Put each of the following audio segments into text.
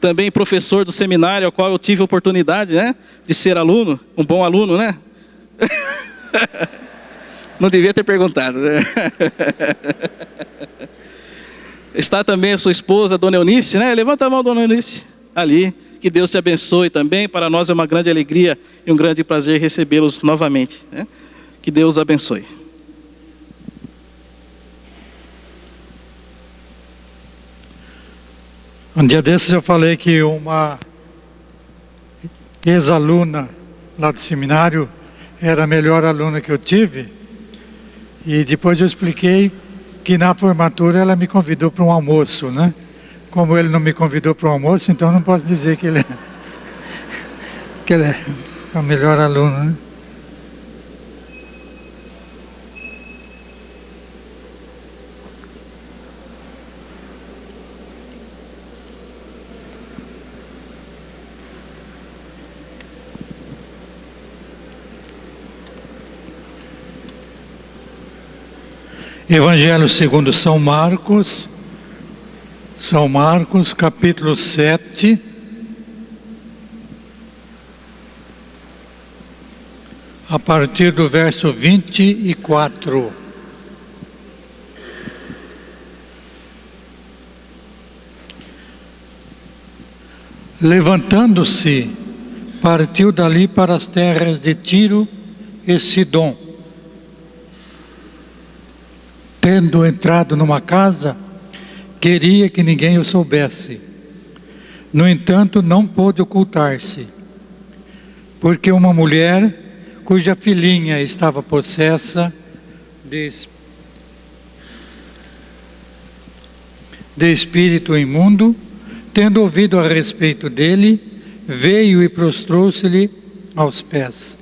também professor do seminário, ao qual eu tive a oportunidade, né, de ser aluno, um bom aluno, né? Não devia ter perguntado, né? Está também a sua esposa, Dona Eunice, né? Levanta a mão, Dona Eunice, ali. Que Deus te abençoe também. Para nós é uma grande alegria e um grande prazer recebê-los novamente, né? Que Deus abençoe. Um dia desses eu falei que uma ex-aluna lá do seminário era a melhor aluna que eu tive. E depois eu expliquei que na formatura ela me convidou para um almoço, né? Como ele não me convidou para o almoço, então não posso dizer que ele é a melhor aluna, né? Evangelho segundo São Marcos, capítulo 7, a partir do verso 24. Levantando-se, partiu dali para as terras de Tiro e Sidom. Tendo entrado numa casa, queria que ninguém o soubesse. No entanto, não pôde ocultar-se, porque uma mulher, cuja filhinha estava possessa de espírito imundo, tendo ouvido a respeito dele, veio e prostrou-se-lhe aos pés.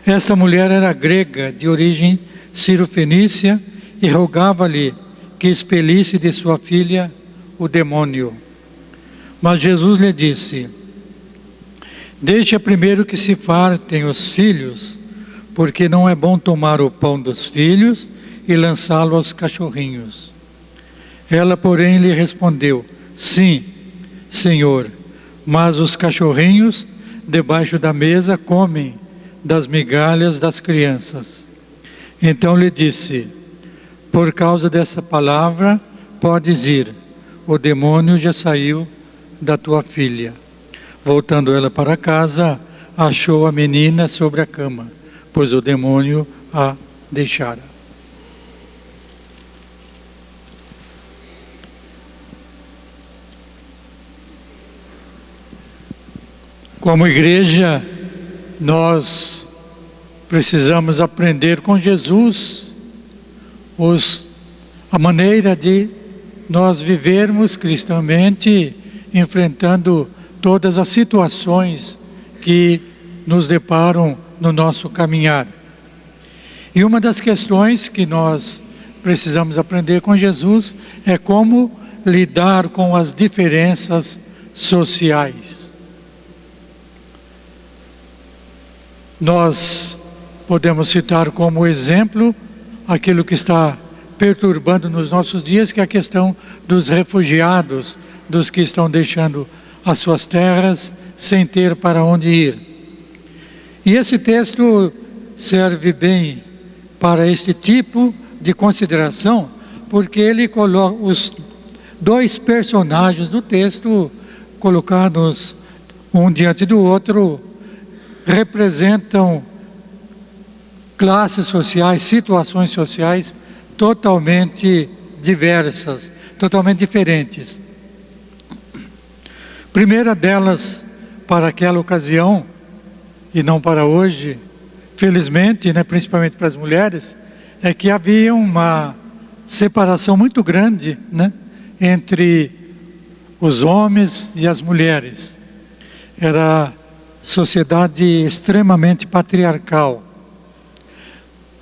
Esta mulher era grega, de origem cirofenícia, e rogava-lhe que expelisse de sua filha o demônio. Mas Jesus lhe disse: deixa primeiro que se fartem os filhos, porque não é bom tomar o pão dos filhos e lançá-lo aos cachorrinhos. Ela, porém, lhe respondeu: sim, Senhor, mas os cachorrinhos debaixo da mesa comem das migalhas das crianças. Então lhe disse: por causa dessa palavra, podes ir, o demônio já saiu da tua filha. Voltando ela para casa, achou a menina sobre a cama, pois o demônio a deixara. Como igreja, nós precisamos aprender com Jesus a maneira de nós vivermos cristamente, enfrentando todas as situações que nos deparam no nosso caminhar. E uma das questões que nós precisamos aprender com Jesus é como lidar com as diferenças sociais. Nós podemos citar como exemplo aquilo que está perturbando nos nossos dias, que é a questão dos refugiados, dos que estão deixando as suas terras sem ter para onde ir. E esse texto serve bem para este tipo de consideração, porque ele coloca os dois personagens do texto, colocados um diante do outro, representam classes sociais, situações sociais totalmente diversas, totalmente diferentes. Primeira delas, para aquela ocasião, e não para hoje, felizmente, né, principalmente para as mulheres, é que havia uma separação muito grande, né, entre os homens e as mulheres. Era sociedade extremamente patriarcal.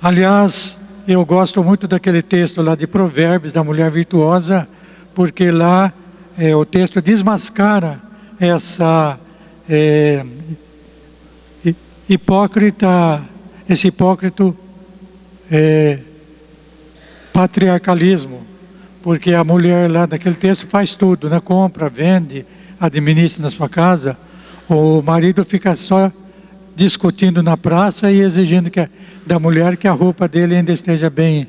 Aliás, eu gosto muito daquele texto lá de Provérbios, da mulher virtuosa, porque lá o texto desmascara esse hipócrita patriarcalismo, porque a mulher lá daquele texto faz tudo, né? Compra, vende, administre na sua casa, o marido fica só discutindo na praça e exigindo da mulher que a roupa dele ainda esteja bem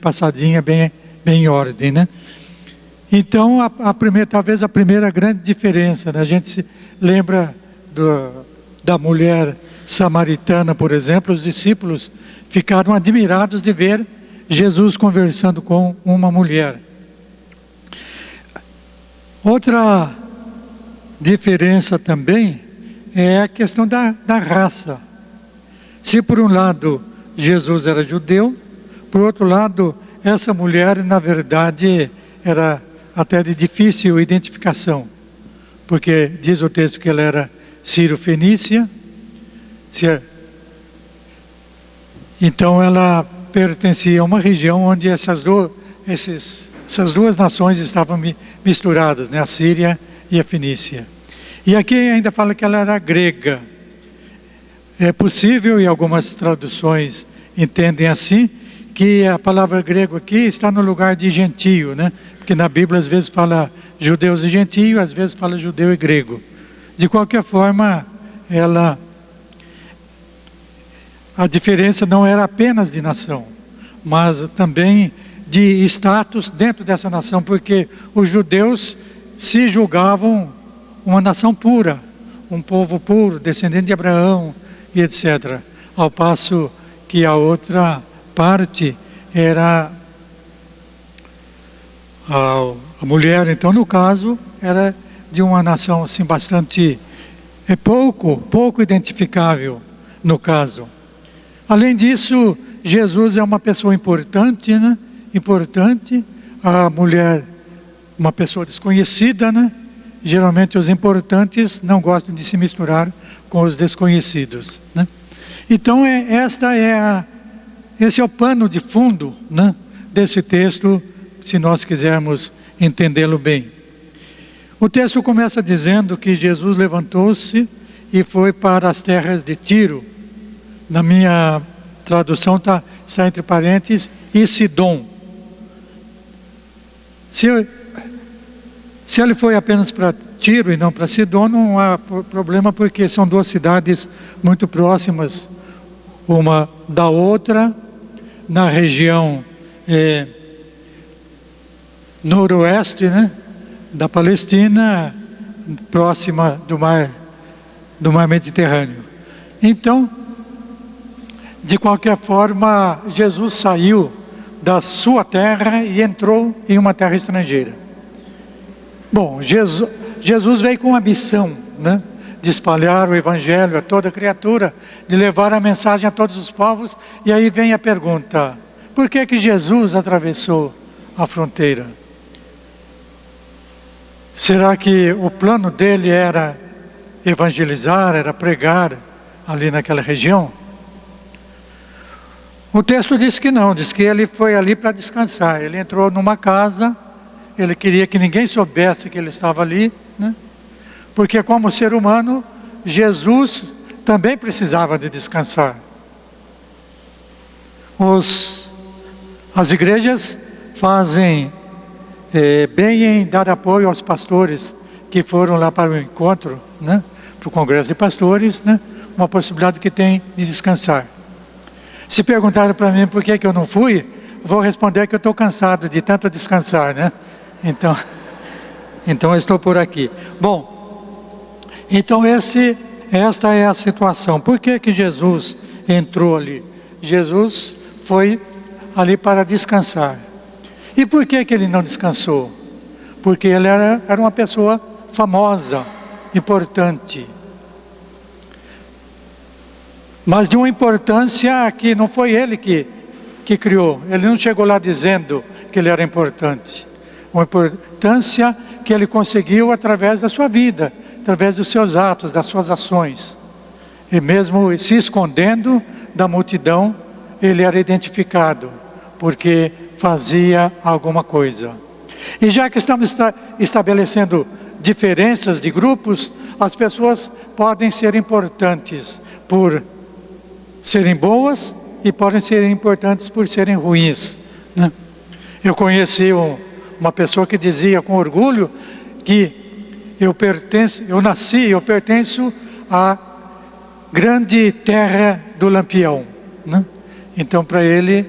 passadinha, bem em ordem, né? Então, talvez a primeira grande diferença, né? A gente se lembra da mulher samaritana, por exemplo. Os discípulos ficaram admirados de ver Jesus conversando com uma mulher. Outra diferença também é a questão da raça. Se por um lado Jesus era judeu, por outro lado essa mulher na verdade era até de difícil identificação, porque diz o texto que ela era sírio-fenícia, então ela pertencia a uma região onde essas duas nações estavam misturadas, né? A Síria e a Fenícia. E aqui ainda fala que ela era grega. É possível, e algumas traduções entendem assim, que a palavra grego aqui está no lugar de gentio, né? Porque na Bíblia às vezes fala judeus e gentio, às vezes fala judeu e grego. De qualquer forma, a diferença não era apenas de nação, mas também de status dentro dessa nação, porque os judeus se julgavam uma nação pura, um povo puro, descendente de Abraão e etc. Ao passo que a outra parte era a mulher, então no caso, era de uma nação assim bastante, pouco identificável no caso. Além disso, Jesus é uma pessoa importante, né? Importante, a mulher, uma pessoa desconhecida, né? Geralmente os importantes não gostam de se misturar com os desconhecidos, né? Então esse é o pano de fundo, né, desse texto, se nós quisermos entendê-lo bem. O texto começa dizendo que Jesus levantou-se e foi para as terras de Tiro. Na minha tradução está entre parênteses, e Sidom. Se ele foi apenas para Tiro e não para Sidom, não há problema, porque são duas cidades muito próximas uma da outra, na região noroeste, né, da Palestina, próxima do mar Mediterrâneo. Então, de qualquer forma, Jesus saiu da sua terra e entrou em uma terra estrangeira. Bom, Jesus veio com a missão, né, de espalhar o Evangelho a toda criatura, de levar a mensagem a todos os povos. E aí vem a pergunta: por que Jesus atravessou a fronteira? Será que o plano dele era evangelizar, era pregar ali naquela região? O texto diz que não, diz que ele foi ali para descansar. Ele entrou numa casa, ele queria que ninguém soubesse que ele estava ali, né? Porque como ser humano, Jesus também precisava de descansar. As igrejas fazem bem em dar apoio aos pastores que foram lá para o encontro, né, para o congresso de pastores, né, uma possibilidade que tem de descansar. Se perguntaram para mim por que eu não fui, vou responder que eu estou cansado de tanto descansar, né? Então eu estou por aqui. Bom, então esta é a situação. Por que Jesus entrou ali? Jesus foi ali para descansar. E por que ele não descansou? Porque ele era uma pessoa famosa, importante. Mas de uma importância que não foi ele que criou. Ele não chegou lá dizendo que ele era importante. Uma importância que ele conseguiu através da sua vida, através dos seus atos, das suas ações. E mesmo se escondendo da multidão, ele era identificado, porque fazia alguma coisa. E já que estamos estabelecendo diferenças de grupos, as pessoas podem ser importantes por serem boas e podem ser importantes por serem ruins, né? Eu conheci uma pessoa que dizia com orgulho que eu pertenço à grande terra do Lampião, né? Então para ele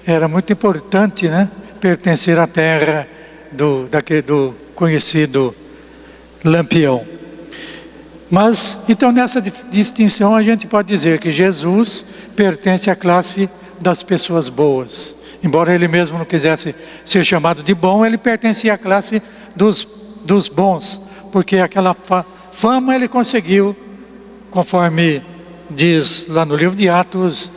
era muito importante, né, pertencer à terra do conhecido Lampião. Mas, então nessa distinção a gente pode dizer que Jesus pertence à classe das pessoas boas. Embora ele mesmo não quisesse ser chamado de bom, ele pertencia à classe dos bons, porque aquela fama ele conseguiu, conforme diz lá no livro de Atos,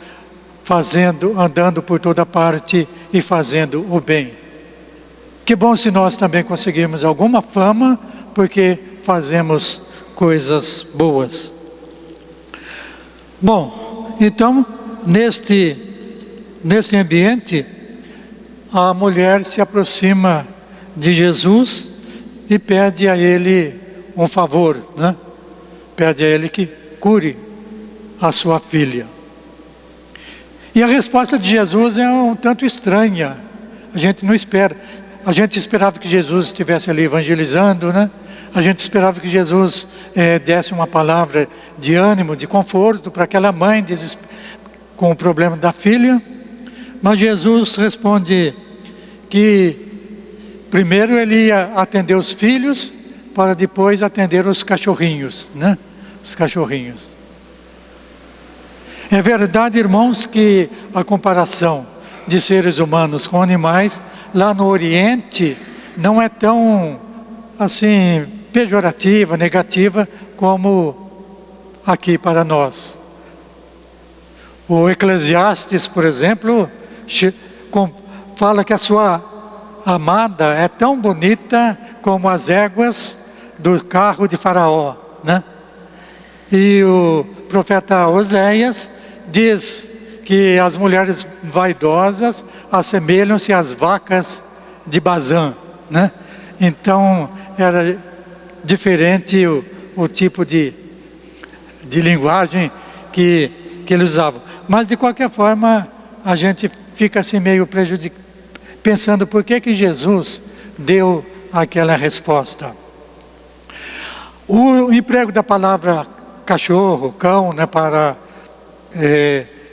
andando por toda parte e fazendo o bem. Que bom se nós também conseguirmos alguma fama, porque fazemos coisas boas. Bom, então, neste ambiente, a mulher se aproxima de Jesus e pede a ele um favor, né? Pede a ele que cure a sua filha. E a resposta de Jesus é um tanto estranha. A gente não espera. A gente esperava que Jesus estivesse ali evangelizando, né? A gente esperava que Jesus desse uma palavra de ânimo, de conforto para aquela mãe com o problema da filha. Mas Jesus responde que primeiro ele ia atender os filhos, para depois atender os cachorrinhos, né? Os cachorrinhos. É verdade, irmãos, que a comparação de seres humanos com animais, lá no Oriente, não é tão, assim, pejorativa, negativa, como aqui para nós. O Eclesiastes, por exemplo, fala que a sua amada é tão bonita como as éguas do carro de Faraó, né? E o profeta Oséias diz que as mulheres vaidosas assemelham-se às vacas de Bazã, né? Então era diferente o tipo de linguagem que eles usavam. Mas de qualquer forma a gente fica assim meio pensando por que Jesus deu aquela resposta. O emprego da palavra cachorro, cão, né, para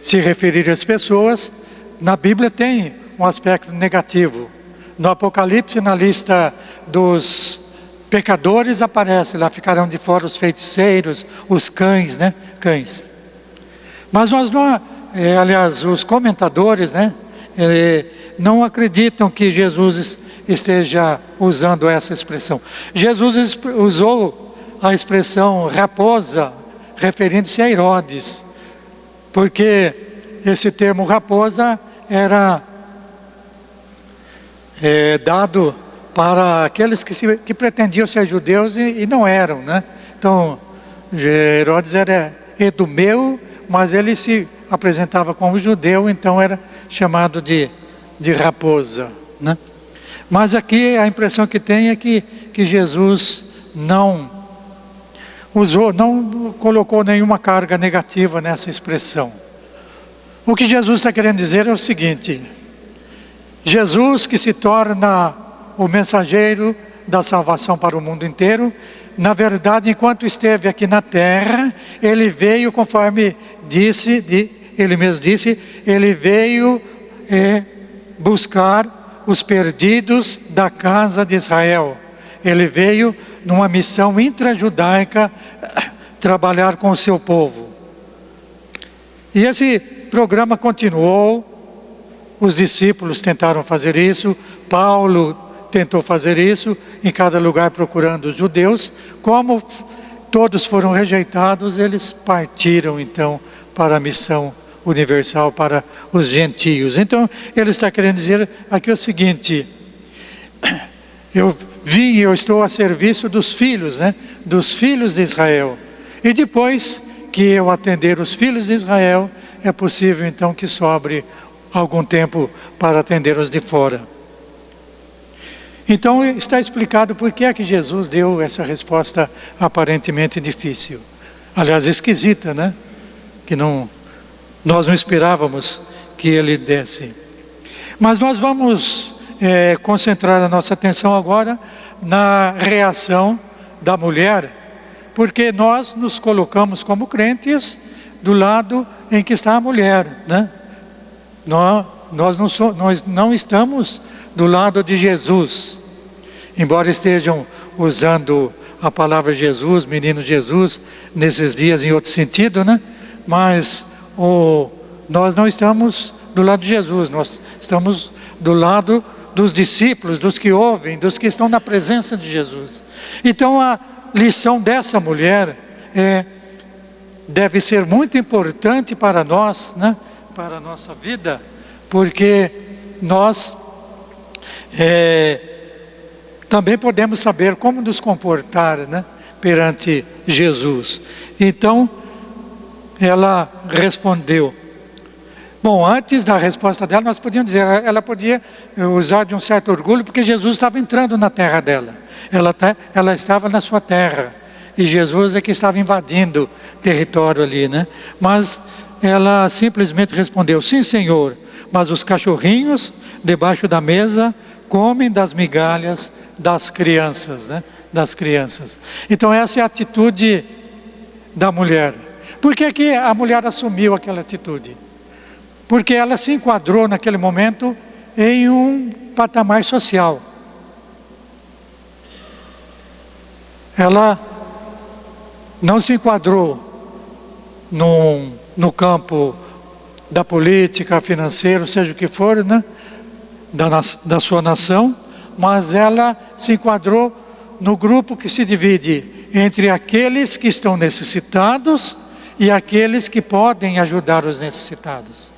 se referir às pessoas, na Bíblia tem um aspecto negativo. No Apocalipse, na lista dos pecadores, aparece lá, ficarão de fora os feiticeiros, os cães, né? Cães. Mas nós não, aliás, os comentadores, né, não acreditam que Jesus esteja usando essa expressão. Jesus usou a expressão raposa, referindo-se a Herodes, porque esse termo raposa era dado para aqueles que pretendiam ser judeus e não eram, né? Então, Herodes era edumeu, mas ele se apresentava como judeu, então era chamado de raposa, né? Mas aqui a impressão que tem é que Jesus não colocou nenhuma carga negativa nessa expressão. O que Jesus está querendo dizer é o seguinte: Jesus, que se torna o mensageiro da salvação para o mundo inteiro, na verdade, enquanto esteve aqui na terra, ele veio, conforme ele mesmo disse, ele veio buscar os perdidos da casa de Israel. Ele veio numa missão intrajudaica trabalhar com o seu povo. E esse programa continuou, os discípulos tentaram fazer isso, Paulo tentou fazer isso, em cada lugar procurando os judeus. Como todos foram rejeitados, eles partiram então para a missão universal, para os gentios. Então ele está querendo dizer aqui o seguinte: eu estou a serviço dos filhos, né? Dos filhos de Israel. E depois que eu atender os filhos de Israel, é possível então que sobre algum tempo para atender os de fora. Então está explicado por que é que Jesus deu essa resposta aparentemente difícil. Aliás, esquisita, né? Que nós não esperávamos que ele desse. Mas nós vamos concentrar a nossa atenção agora na reação da mulher, porque nós nos colocamos como crentes do lado em que está a mulher, né? Nós não estamos do lado de Jesus, embora estejam usando a palavra Jesus, menino Jesus, nesses dias em outro sentido, né? Mas nós não estamos do lado de Jesus, nós estamos do lado dos discípulos, dos que ouvem, dos que estão na presença de Jesus. Então a lição dessa mulher deve ser muito importante para nós, né? Para a nossa vida, porque nós também podemos saber como nos comportar, né? Perante Jesus. Então ela respondeu. Bom, antes da resposta dela, nós podíamos dizer, ela podia usar de um certo orgulho, porque Jesus estava entrando na terra dela. Ela estava na sua terra, e Jesus é que estava invadindo território ali, né? Mas ela simplesmente respondeu, sim, Senhor, mas os cachorrinhos debaixo da mesa comem das migalhas das crianças, né? Das crianças. Então essa é a atitude da mulher. Por que a mulher assumiu aquela atitude? Porque ela se enquadrou naquele momento em um patamar social. Ela não se enquadrou no campo da política, financeiro, seja o que for, né? Da sua nação, mas ela se enquadrou no grupo que se divide entre aqueles que estão necessitados e aqueles que podem ajudar os necessitados.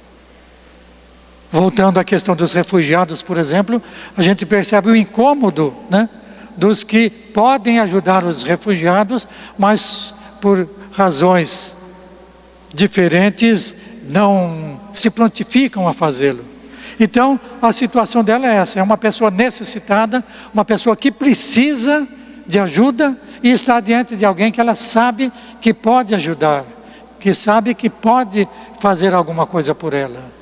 Voltando à questão dos refugiados, por exemplo, a gente percebe o incômodo, né, dos que podem ajudar os refugiados, mas por razões diferentes não se prontificam a fazê-lo. Então, a situação dela é essa, é uma pessoa necessitada, uma pessoa que precisa de ajuda e está diante de alguém que ela sabe que pode ajudar, que sabe que pode fazer alguma coisa por ela.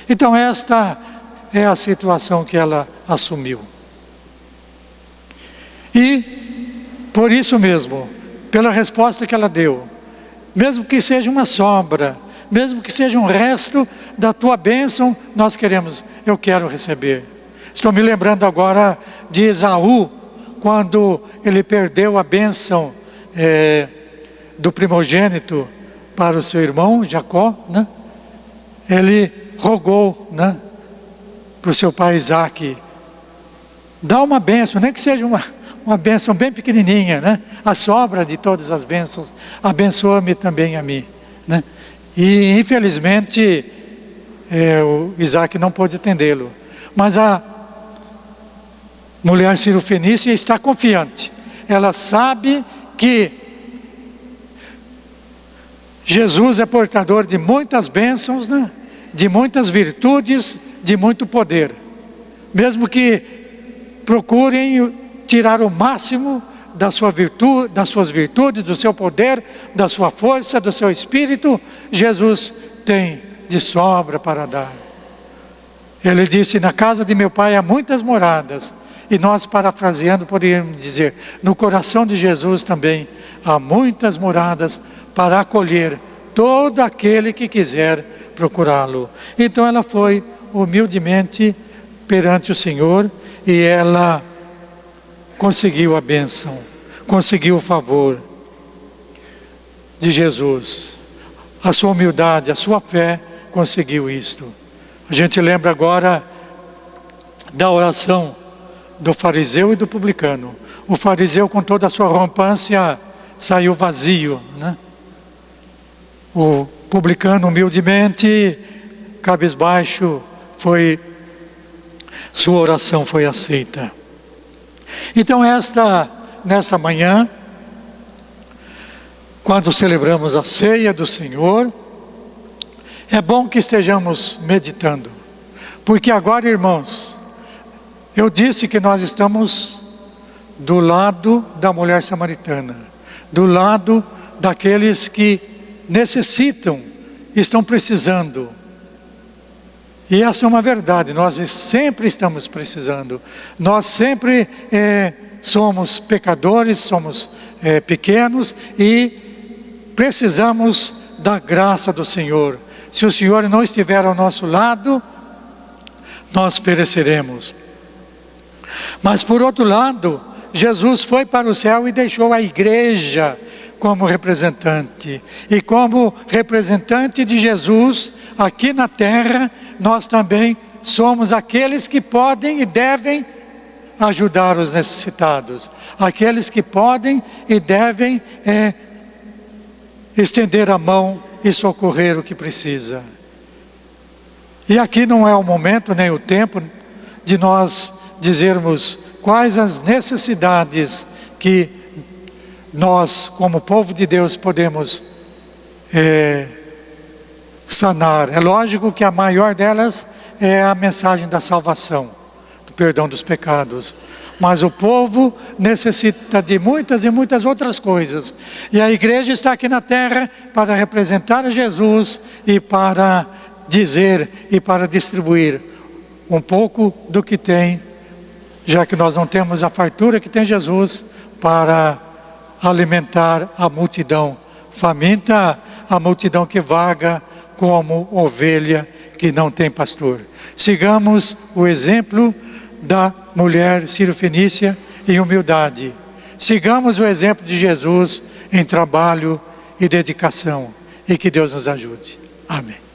Então esta é a situação que ela assumiu. E por isso mesmo, pela resposta que ela deu, mesmo que seja uma sobra, mesmo que seja um resto da tua bênção, eu quero receber. Estou me lembrando agora de Esaú, quando ele perdeu a bênção do primogênito para o seu irmão Jacó, né? Ele rogou, né, para o seu pai Isaac, dá uma bênção, nem que seja uma bênção bem pequenininha, né? A sobra de todas as bênçãos, abençoa-me também a mim, né? E infelizmente o Isaac não pôde atendê-lo, mas a mulher cirofenícia está confiante, ela sabe que Jesus é portador de muitas bênçãos, né? De muitas virtudes, de muito poder. Mesmo que procurem tirar o máximo da sua virtude, das suas virtudes, do seu poder, da sua força, do seu espírito, Jesus tem de sobra para dar. Ele disse, na casa de meu pai há muitas moradas. E nós, parafraseando, poderíamos dizer, no coração de Jesus também há muitas moradas para acolher todo aquele que quiser procurá-lo. Então ela foi humildemente perante o Senhor e ela conseguiu a bênção, conseguiu o favor de Jesus. A sua humildade, a sua fé conseguiu isto. A gente lembra agora da oração do fariseu e do publicano. O fariseu, com toda a sua arrogância, saiu vazio, né? O publicano, humildemente, cabisbaixo, sua oração foi aceita. Então nessa manhã, quando celebramos a ceia do Senhor, é bom que estejamos meditando, porque agora, irmãos, eu disse que nós estamos do lado da mulher samaritana, do lado daqueles que necessitam, estão precisando. E essa é uma verdade, nós sempre estamos precisando. Nós sempre somos pecadores, somos pequenos e precisamos da graça do Senhor. Se o Senhor não estiver ao nosso lado, nós pereceremos. Mas por outro lado, Jesus foi para o céu e deixou a igreja como representante. E como representante de Jesus, aqui na terra, nós também somos aqueles que podem e devem ajudar os necessitados. Aqueles que podem e devem estender a mão e socorrer o que precisa. E aqui não é o momento nem o tempo de nós dizermos quais as necessidades que nós, como povo de Deus, podemos sanar. É lógico que a maior delas é a mensagem da salvação, do perdão dos pecados. Mas o povo necessita de muitas e muitas outras coisas. E a igreja está aqui na terra para representar Jesus e para dizer e para distribuir um pouco do que tem, já que nós não temos a fartura que tem Jesus, para alimentar a multidão faminta, a multidão que vaga como ovelha que não tem pastor. Sigamos o exemplo da mulher sírio-fenícia em humildade. Sigamos o exemplo de Jesus em trabalho e dedicação. E que Deus nos ajude. Amém.